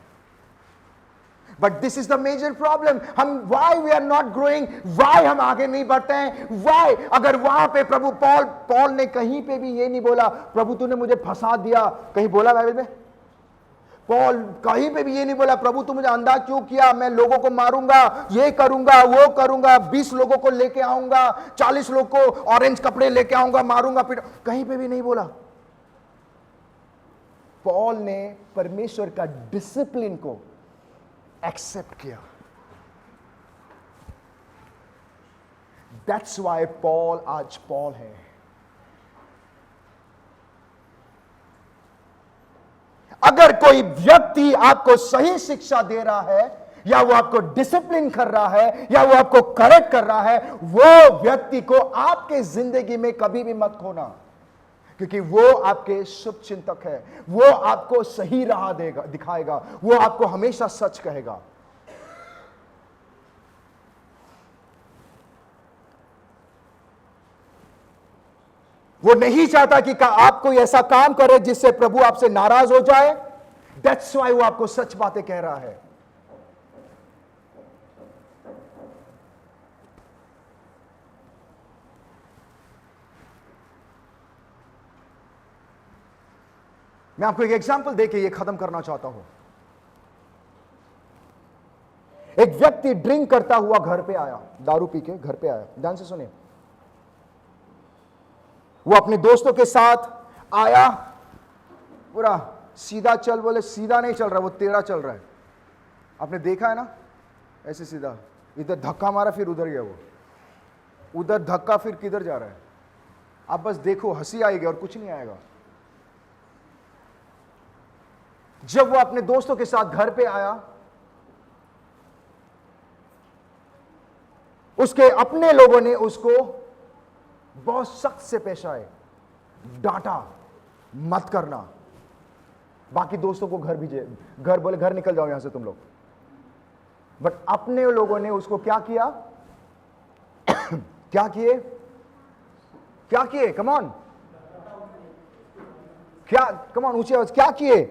But this is the major problem. हम why we are not growing? Why हम आगे नहीं बढ़ते हैं? Why? अगर वहां पे प्रभु पॉल ने कहीं पे भी ये नहीं बोला, प्रभु तूने मुझे फंसा दिया, कहीं बोला बाइबल में? पॉल कहीं पे भी ये नहीं बोला, प्रभु तू मुझे अंधा क्यों किया, मैं लोगों को मारूंगा, ये करूंगा, वो करूंगा, 20 लोगों को लेके आऊंगा, 40 लोग को ऑरेंज कपड़े लेके आऊंगा, मारूंगा फिर, कहीं पे भी नहीं बोला। पॉल ने परमेश्वर का डिसिप्लिन को एक्सेप्ट किया। दैट्स वाई पॉल आज पॉल है। अगर कोई व्यक्ति आपको सही शिक्षा दे रहा है, या वो आपको डिसिप्लिन कर रहा है, या वो आपको करेक्ट कर रहा है, वो व्यक्ति को आपके जिंदगी में कभी भी मत खोना, क्योंकि वो आपके शुभ चिंतक है। वो आपको सही राह देगा, दिखाएगा, वो आपको हमेशा सच कहेगा। वो नहीं चाहता कि आप कोई ऐसा काम करे जिससे प्रभु आपसे नाराज हो जाए। दैट्स वाई वो आपको सच बातें कह रहा है। मैं आपको एक एग्जांपल देके ये खत्म करना चाहता हूं। एक व्यक्ति ड्रिंक करता हुआ घर पे आया, दारू पी के घर पे आया। ध्यान से सुनिए। वो अपने दोस्तों के साथ आया, पूरा सीधा चल, बोले सीधा नहीं चल रहा, वो टेढ़ा चल रहा है। आपने देखा है ना, ऐसे सीधा, इधर धक्का मारा फिर उधर गया, वो उधर धक्का फिर किधर जा रहा है। आप बस देखो, हंसी आएगी और कुछ नहीं आएगा। जब वो अपने दोस्तों के साथ घर पे आया, उसके अपने लोगों ने उसको बहुत सख्त से पेश आए, डांटा, मत करना। बाकी दोस्तों को घर भेजे, घर बोले घर निकल जाओ यहां से तुम लोग। बट अपने लोगों ने उसको क्या किया? क्या किए? कम ऑन, क्या? कम ऑन, ऊंची आवाज, क्या किए?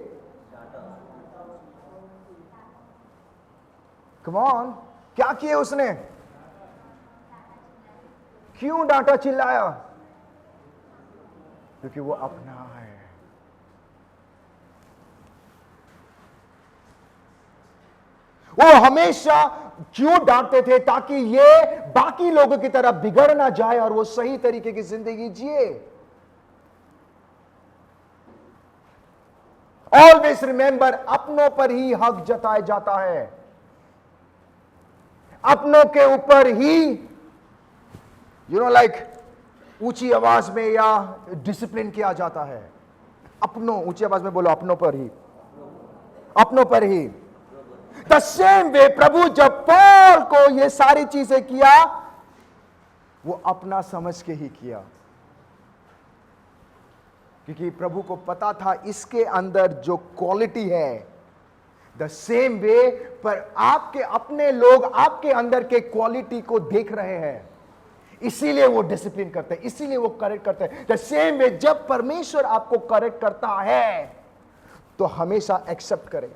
कम ऑन, क्या किए उसने? क्यों डांटा, चिल्लाया? क्योंकि वो अपना है। वो हमेशा क्यों डांटते थे? ताकि ये बाकी लोगों की तरह बिगड़ ना जाए और वो सही तरीके की जिंदगी जिए। ऑलवेज रिमेंबर, अपनों पर ही हक जताया जाता है, अपनों के ऊपर ही लाइक ऊंची आवाज में या डिसिप्लिन किया जाता है। अपनों, ऊंची आवाज में बोलो, अपनों पर ही, अपनों पर ही। द सेम वे प्रभु जब पॉल को ये सारी चीजें किया, वो अपना समझ के ही किया, क्योंकि प्रभु को पता था इसके अंदर जो क्वालिटी है, द सेम वे पर आपके अपने लोग आपके अंदर के क्वालिटी को देख रहे हैं, इसीलिए वो डिसिप्लिन करते हैं, इसीलिए वो करेक्ट करते हैं। द सेम वे जब परमेश्वर आपको करेक्ट करता है तो हमेशा एक्सेप्ट करें।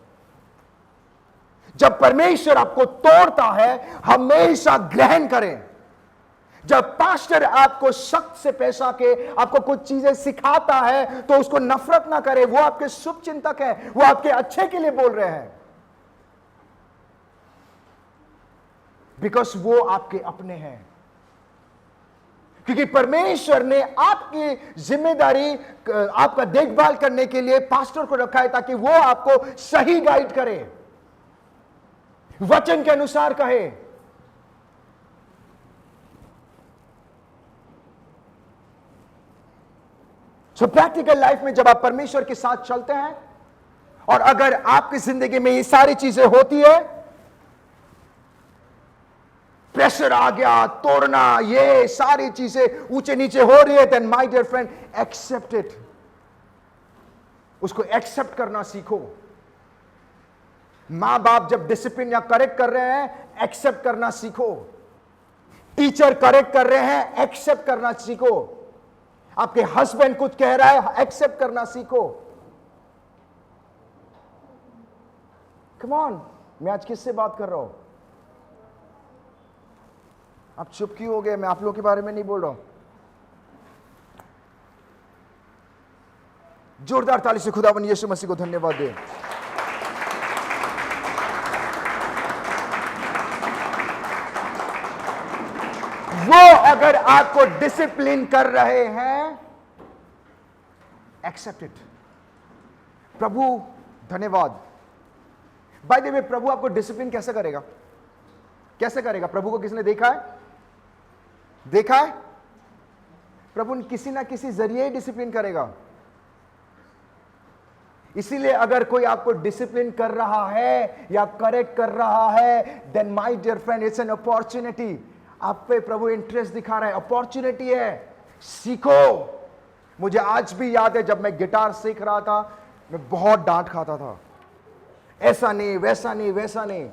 जब परमेश्वर आपको तोड़ता है हमेशा ग्रहण करें। जब पास्टर आपको सख्त से पेशा के आपको कुछ चीजें सिखाता है तो उसको नफरत ना करें, वो आपके शुभ चिंतक है, वो आपके अच्छे के लिए बोल रहे हैं, बिकॉज वो आपके अपने हैं। क्योंकि परमेश्वर ने आपकी जिम्मेदारी आपका देखभाल करने के लिए पास्टर को रखा है, ताकि वो आपको सही गाइड करे, वचन के अनुसार कहे। सो प्रैक्टिकल लाइफ में जब आप परमेश्वर के साथ चलते हैं और अगर आपकी जिंदगी में ये सारी चीजें होती है, प्रेशर आ गया, तोड़ना, ये सारी चीजें ऊंचे नीचे हो रही है, then my dear friend accept it. उसको एक्सेप्ट करना सीखो। मां बाप जब डिसिप्लिन या करेक्ट कर रहे हैं, एक्सेप्ट करना सीखो। टीचर करेक्ट कर रहे हैं, एक्सेप्ट करना सीखो। आपके हस्बैंड कुछ कह रहा है, एक्सेप्ट करना सीखो। कम ऑन, मैं आज किससे बात कर रहा हूं? आप चुप क्यों हो गए? मैं आप लोगों के बारे में नहीं बोल रहा हूं। जोरदार ताली से खुदावन यीशु मसीह को धन्यवाद दें। वो अगर आपको डिसिप्लिन कर रहे हैं, एक्सेप्ट इट। प्रभु धन्यवाद। बाय द वे, प्रभु आपको डिसिप्लिन कैसे करेगा? कैसे करेगा? प्रभु को किसने देखा है? देखा है? प्रभु किसी ना किसी जरिए डिसिप्लिन करेगा। इसीलिए अगर कोई आपको डिसिप्लिन कर रहा है या करेक्ट कर रहा है, then my dear friend, it's an opportunity. आप पे प्रभु इंटरेस्ट दिखा रहा है, अपॉर्चुनिटी है, सीखो। मुझे आज भी याद है जब मैं गिटार सीख रहा था, मैं बहुत डांट खाता था, ऐसा नहीं, वैसा नहीं, वैसा नहीं।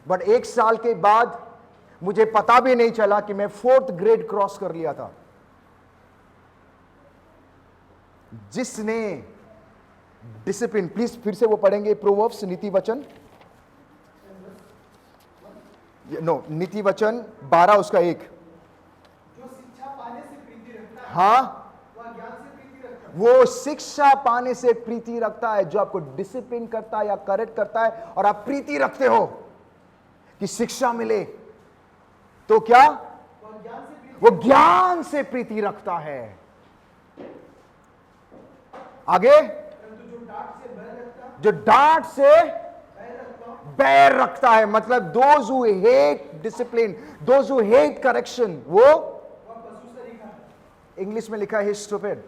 बट 1 साल के बाद मुझे पता भी नहीं चला कि मैं 4th ग्रेड क्रॉस कर लिया था। जिसने डिसिप्लिन, प्लीज फिर से वो पढ़ेंगे, प्रोवर्ब्स, नीति वचन, नो, नीति वचन 12 उसका 1।
जो शिक्षा पाने से प्रीति रखता है,
हाँ,
वह ज्ञान से प्रीति रखता है।
वो शिक्षा पाने से प्रीति रखता है। जो आपको डिसिप्लिन करता है या करेक्ट करता है और आप प्रीति रखते हो कि शिक्षा मिले, तो क्या? वो ज्ञान से प्रीति रखता है। आगे, जो डांट से बैर रखता है, मतलब those who hate discipline, those who hate correction, वो इंग्लिश में लिखा है स्टूपिड।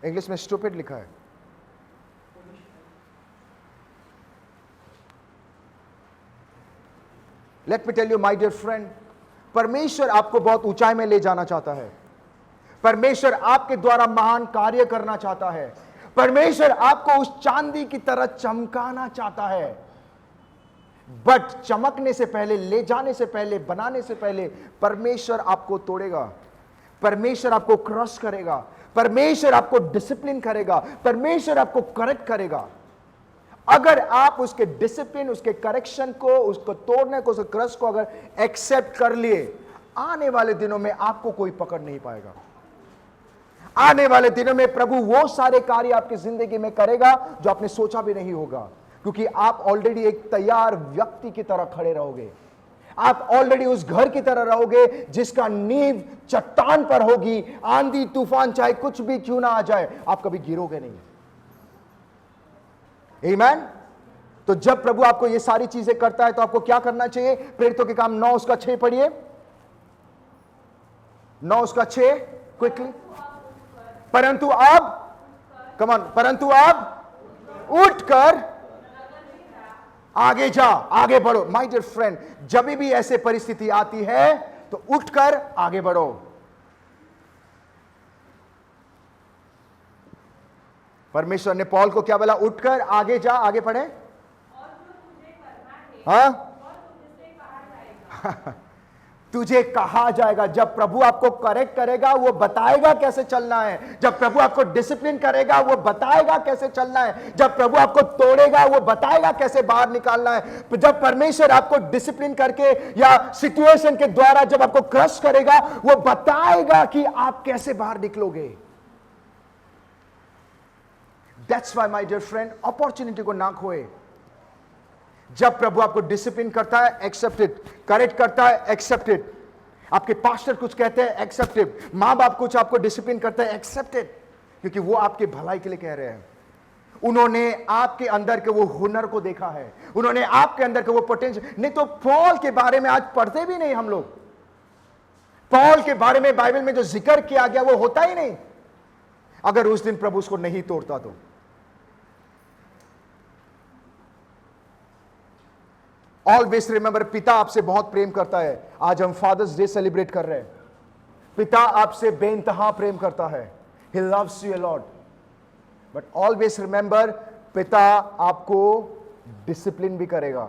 इंग्लिश में स्टूपिड लिखा है। Let me tell you my dear friend, परमेश्वर आपको बहुत ऊंचाई में ले जाना चाहता है। परमेश्वर आपके द्वारा महान कार्य करना चाहता है। परमेश्वर आपको उस चांदी की तरह चमकाना चाहता है। बट चमकने से पहले, ले जाने से पहले, बनाने से पहले परमेश्वर आपको तोड़ेगा, परमेश्वर आपको क्रश करेगा, परमेश्वर आपको डिसिप्लिन करेगा, परमेश्वर आपको करेक्ट करेगा। अगर आप उसके डिसिप्लिन, उसके करेक्शन को, उसको तोड़ने को, उसके क्रश को अगर एक्सेप्ट कर लिए, आने वाले दिनों में आपको कोई पकड़ नहीं पाएगा। आने वाले दिनों में प्रभु वो सारे कार्य आपकी जिंदगी में करेगा जो आपने सोचा भी नहीं होगा। क्योंकि आप ऑलरेडी एक तैयार व्यक्ति की तरह खड़े रहोगे। आप ऑलरेडी उस घर की तरह रहोगे जिसका नींव चट्टान पर होगी। आंधी तूफान चाहे कुछ भी क्यों ना आ जाए, आप कभी गिरोगे नहीं। आमीन। तो जब प्रभु आपको ये सारी चीजें करता है तो आपको क्या करना चाहिए? प्रेरितों के काम 9:6 पढ़िए। 9:6 क्विकली। परंतु अब, कम ऑन, परंतु अब उठकर आगे जा, आगे बढ़ो। माय डियर फ्रेंड, जब भी ऐसे परिस्थिति आती है तो उठकर आगे बढ़ो। परमेश्वर ने पौल को क्या बोला? उठकर आगे जा, आगे पढ़े। हाँ तुझे कहा जाएगा। जब प्रभु आपको करेक्ट करेगा वो बताएगा कैसे चलना है। जब प्रभु आपको डिसिप्लिन करेगा वो बताएगा कैसे चलना है। जब प्रभु आपको तोड़ेगा वो बताएगा कैसे बाहर निकालना है। जब परमेश्वर आपको डिसिप्लिन करके या सिचुएशन के द्वारा जब आपको क्रश करेगा वो बताएगा कि आप कैसे बाहर निकलोगे। That's why my dear friend, opportunity को ना खोए। जब प्रभु आपको डिसिप्लिन करता है, एक्सेप्ट इट। करेक्ट करता है, एक्सेप्ट इट। आपके पास्टर कुछ कहते हैं, एक्सेप्ट इट। मां बाप कुछ आपको डिसिप्लिन करते हैं, एक्सेप्ट इट, क्योंकि वो आपके भलाई के लिए कह रहे हैं। उन्होंने आपके अंदर के वो हुनर को देखा है, उन्होंने आपके अंदर के वो पोटेंशियल। नहीं तो पौल के बारे में आज पढ़ते भी नहीं हम लोग। पौल के बारे में बाइबल में जो जिक्र किया गया वो होता ही नहीं अगर उस दिन प्रभु उसको नहीं तोड़ता तो। ऑलवेज रिमेंबर, पिता आपसे बहुत प्रेम करता है। आज हम फादर्स डे सेलिब्रेट कर रहे हैं। पिता आपसे बेइंतहा प्रेम करता है। He loves you a lot. But always remember, पिता आपको डिसिप्लिन भी करेगा,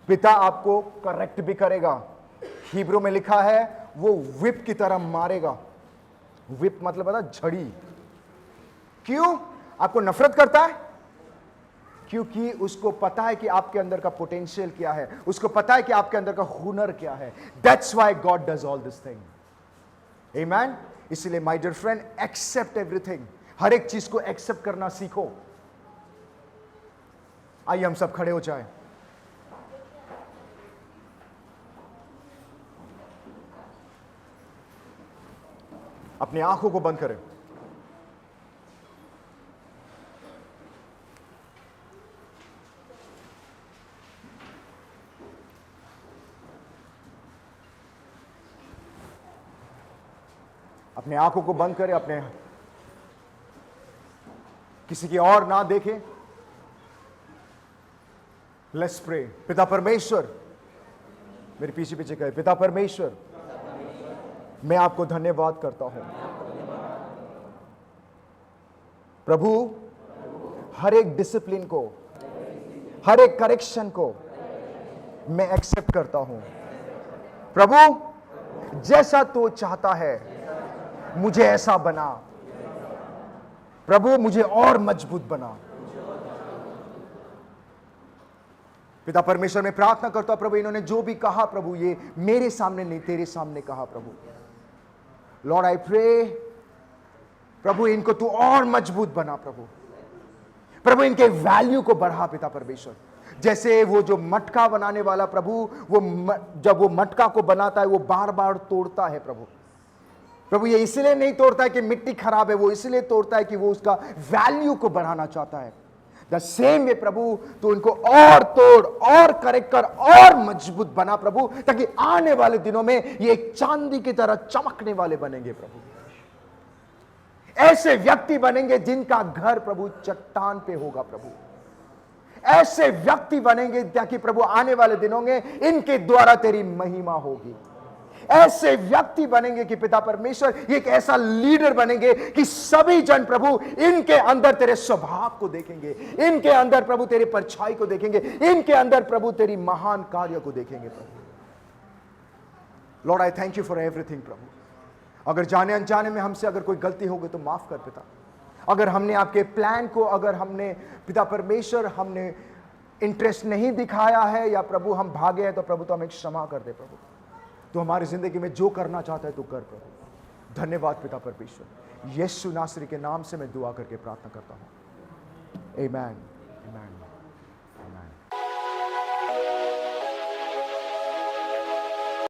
पिता आपको करेक्ट भी करेगा। हिब्रू में लिखा है वो विप की तरह मारेगा। विप मतलब पता, झड़ी। क्यों? आपको नफरत करता है क्योंकि उसको पता है कि आपके अंदर का पोटेंशियल क्या है, उसको पता है कि आपके अंदर का हुनर क्या है। That's why God does all this thing. Amen. इसलिए my dear friend, accept everything. हर एक चीज को एक्सेप्ट करना सीखो। आइए हम सब खड़े हो जाएं। अपनी आंखों को बंद करें। अपने आंखों को बंद करें, अपने किसी की और ना देखें। Let's pray. पिता परमेश्वर, मेरे पीछे पीछे कहे, पिता परमेश्वर, मैं आपको धन्यवाद करता हूं प्रभु। हर एक डिसिप्लिन को, हर एक करेक्शन को मैं एक्सेप्ट करता हूं प्रभु। जैसा तू चाहता है मुझे ऐसा बना प्रभु, मुझे और मजबूत बना। पिता परमेश्वर, मैं प्रार्थना करता हूं प्रभु, इन्होंने जो भी कहा प्रभु, ये मेरे सामने नहीं तेरे सामने कहा प्रभु। लॉर्ड आई प्रे प्रभु, इनको तू और मजबूत बना प्रभु। प्रभु इनके वैल्यू को बढ़ा पिता परमेश्वर। जैसे वो जो मटका बनाने वाला प्रभु, जब वो मटका को बनाता है वो बार बार तोड़ता है प्रभु। प्रभु ये इसलिए नहीं तोड़ता है कि मिट्टी खराब है, वो इसलिए तोड़ता है कि वो उसका वैल्यू को बढ़ाना चाहता है। द सेम वे प्रभु, तू इनको और तोड़ और करेक्ट कर और मजबूत बना प्रभु, ताकि आने वाले दिनों में ये एक चांदी की तरह चमकने वाले बनेंगे प्रभु। ऐसे व्यक्ति बनेंगे जिनका घर प्रभु चट्टान पे होगा प्रभु। ऐसे व्यक्ति बनेंगे ताकि प्रभु आने वाले दिनों में इनके द्वारा तेरी महिमा होगी। ऐसे व्यक्ति बनेंगे कि पिता परमेश्वर एक ऐसा लीडर बनेंगे कि सभी जन प्रभु इनके अंदर तेरे स्वभाव को देखेंगे, इनके अंदर प्रभु तेरी परछाई को देखेंगे, इनके अंदर प्रभु तेरी महान कार्य को देखेंगे प्रभु। Lord I thank you for everything प्रभु। अगर जाने अनजाने में हमसे अगर कोई गलती हो गई तो माफ कर पिता। अगर हमने आपके प्लान को, अगर हमने पिता परमेश्वर हमने इंटरेस्ट नहीं दिखाया है या प्रभु हम भागे हैं, तो प्रभु तो हमें क्षमा कर दे प्रभु। तो हमारी जिंदगी में जो करना चाहता है तो कर प्रभु। धन्यवाद पिता परमेश्वर। यीशु नासरी के नाम से मैं दुआ करके प्रार्थना करता हूं। आमीन, आमीन।